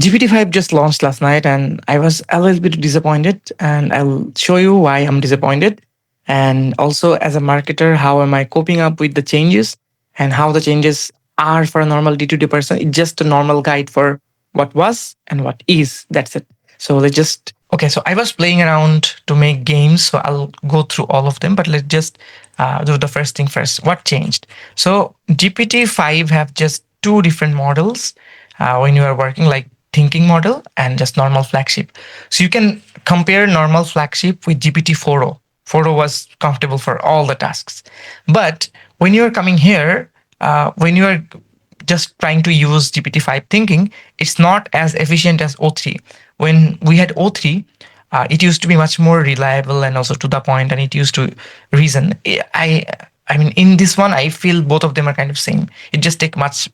GPT-5 just launched last night and I was a little bit disappointed, and I'll show you why I'm disappointed. And also, as a marketer, how am I coping up with the changes and how the changes are for a normal D2D person. It's just a normal guide for what was and what is. That's it. So let's just, okay, so I was playing around to make games. So I'll go through all of them, but let's just do the first thing first. What changed? So GPT-5 have just two different models when you are working, like thinking model and just normal flagship. So you can compare normal flagship with GPT-4o. 4o was comfortable for all the tasks. But when you are coming here, when you are just trying to use GPT-5 thinking, it's not as efficient as O3. When we had O3, it used to be much more reliable and also to the point, and it used to reason. I mean, in this one, I feel both of them are kind of same. It just take much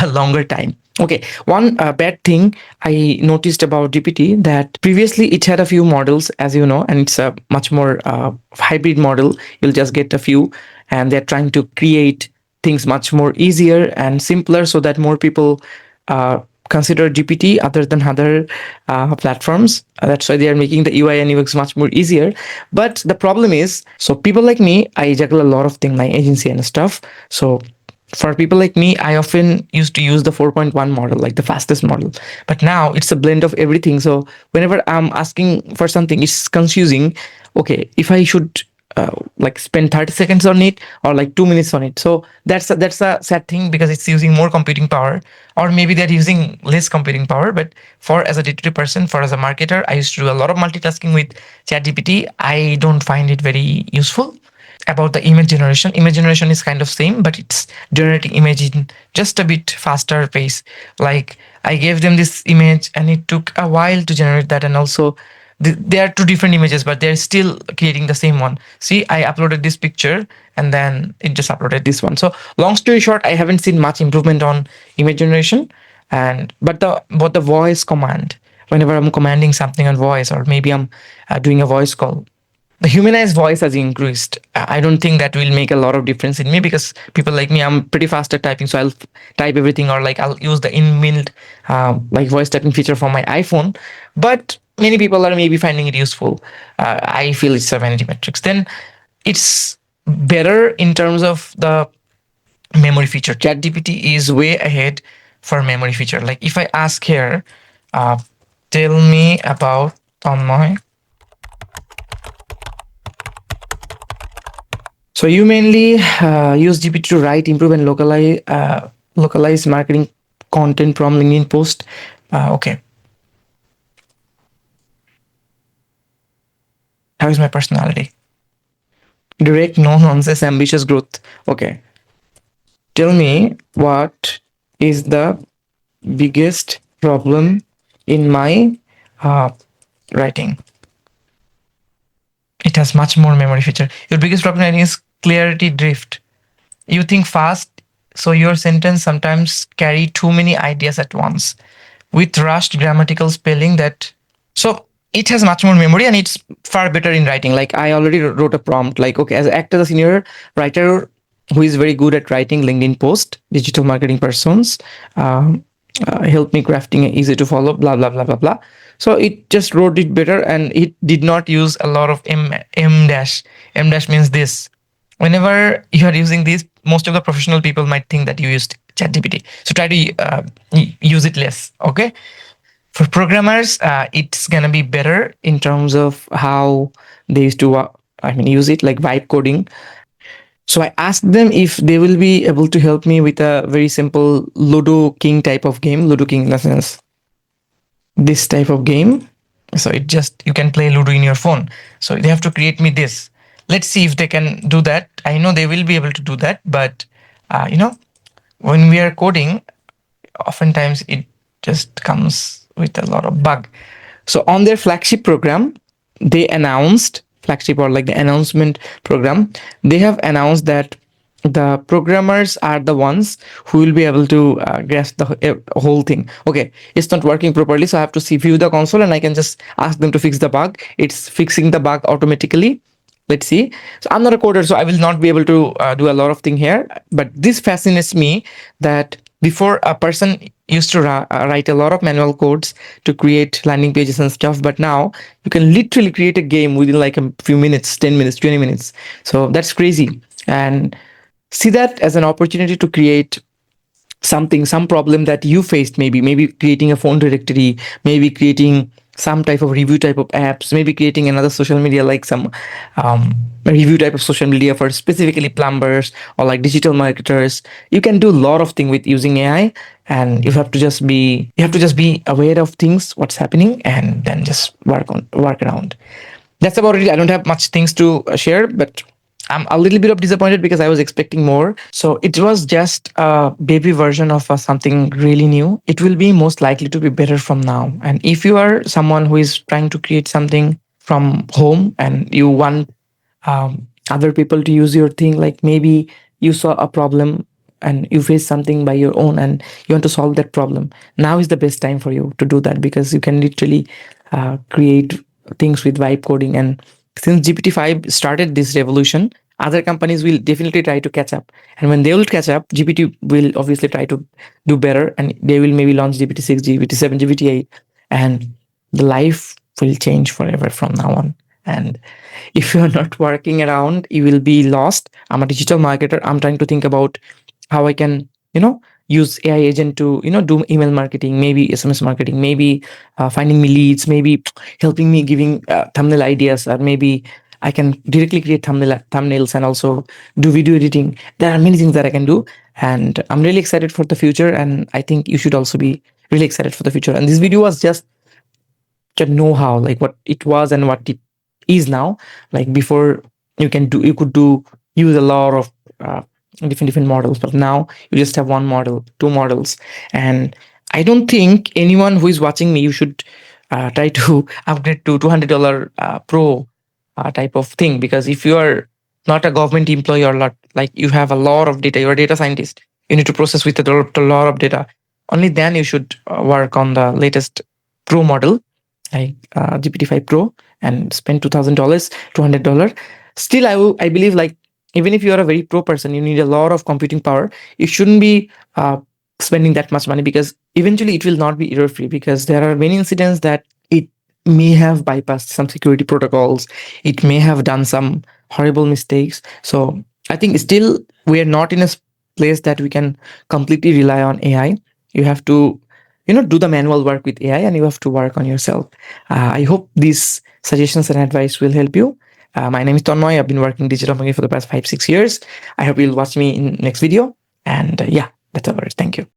a longer time. Okay, one bad thing I noticed about GPT that previously it had a few models, as you know, and it's a much more hybrid model. You'll just get a few, and they're trying to create things much more easier and simpler so that more people consider GPT other than other platforms. That's why they are making the UI and UX much more easier. But the problem is, so people like me, I juggle a lot of things, my agency and stuff. So for people like me, I often used to use the 4.1 model, like the fastest model. But now it's a blend of everything. So whenever I'm asking for something, it's confusing. Okay, if I should like spend 30 seconds on it or like 2 minutes on it. So that's a sad thing because it's using more computing power, or maybe they're using less computing power. But for as a D2D person, for as a marketer, I used to do a lot of multitasking with ChatGPT. I don't find it very useful. About the image generation is kind of same, but it's generating image in just a bit faster pace. Like I gave them this image and it took a while to generate that, and also they are two different images, but they're still creating the same one. See, I uploaded this picture and then it just uploaded this one. So long story short, I haven't seen much improvement on image generation. And but the voice command, whenever I'm commanding something on voice, or maybe I'm doing a voice call, the humanized voice has increased. I don't think that will make a lot of difference in me, because people like me, I'm pretty fast at typing, so I'll type everything, or like I'll use the inbuilt like voice typing feature for my iPhone. But many people are maybe finding it useful. I feel it's a vanity metrics. Then it's better in terms of the memory feature. ChatGPT is way ahead for memory feature. Like if I ask here, tell me about Tanmoy. So you mainly use GPT to write, improve, and localize marketing content from LinkedIn post. Okay. How is my personality? Direct, no nonsense, ambitious growth. Okay. Tell me what is the biggest problem in my writing. It has much more memory feature. Your biggest problem, I think, is clarity drift. You think fast, so your sentence sometimes carry too many ideas at once with rushed grammatical spelling. That so it has much more memory and it's far better in writing. Like I already wrote a prompt, like, okay, as act as a senior writer who is very good at writing LinkedIn post, digital marketing persons, help me crafting easy to follow, blah blah blah blah blah. So it just wrote it better, and it did not use a lot of m dash. M dash means this. Whenever you are using this, most of the professional people might think that you used ChatGPT. So try to use it less. Okay. For programmers, it's gonna be better in terms of how they used to, use it, like vibe coding. So I asked them if they will be able to help me with a very simple Ludo King type of game. Ludo King in the sense this type of game. So it just, you can play Ludo in your phone. So they have to create me this. Let's see if they can do that. I know they will be able to do that, but when we are coding, oftentimes it just comes with a lot of bug. So on their flagship program, they announced, flagship or like the announcement program, they have announced that the programmers are the ones who will be able to grasp the whole thing. Okay, it's not working properly, so I have to see view the console and I can just ask them to fix the bug. It's fixing the bug automatically. Let's see. So I'm not a coder, so I will not be able to do a lot of things here. But this fascinates me that before a person used to write a lot of manual codes to create landing pages and stuff, but now you can literally create a game within like a few minutes, 10 minutes, 20 minutes. So that's crazy. And see that as an opportunity to create something, some problem that you faced, maybe creating a phone directory, maybe creating some type of review type of apps, maybe creating another social media, like some review type of social media for specifically plumbers or like digital marketers. You can do a lot of things with using AI, and you have to just be aware of things, what's happening, and then just work around. That's about it. I don't have much things to share, but I'm a little bit of disappointed because I was expecting more. So it was just a baby version of something really new. It will be most likely to be better from now. And if you are someone who is trying to create something from home and you want other people to use your thing, like maybe you saw a problem and you face something by your own and you want to solve that problem, now is the best time for you to do that, because you can literally create things with vibe coding. And since GPT-5 started this revolution, other companies will definitely try to catch up. And when they will catch up, GPT will obviously try to do better, and they will maybe launch GPT-6, GPT-7, GPT-8, and the life will change forever from now on. And if you're not working around, you will be lost. I'm a digital marketer. I'm trying to think about how I can, use AI agent to, do email marketing, maybe SMS marketing, maybe finding me leads, maybe helping me giving thumbnail ideas, or maybe I can directly create thumbnails and also do video editing. There are many things that I can do, and I'm really excited for the future. And I think you should also be really excited for the future. And this video was just to know how, like, what it was and what it is now. Like before, you could do use a lot of different models, but now you just have one model, two models. And I don't think anyone who is watching me, you should try to upgrade to $200 pro type of thing, because if you are not a government employee or not, like you have a lot of data, you're a data scientist, you need to process with a lot of data, only then you should work on the latest pro model, like GPT-5 Pro, and spend $2,000, $200. Still, I believe, like, even if you are a very pro person, you need a lot of computing power. You shouldn't be spending that much money, because eventually it will not be error free, because there are many incidents that it may have bypassed some security protocols. It may have done some horrible mistakes. So I think still we are not in a place that we can completely rely on AI. You have to do the manual work with AI, and you have to work on yourself. I hope these suggestions and advice will help you. My name is Tanmoy. I've been working digital marketing for the past 5-6 years. I hope you'll watch me in next video. And yeah, that's about it. Thank you.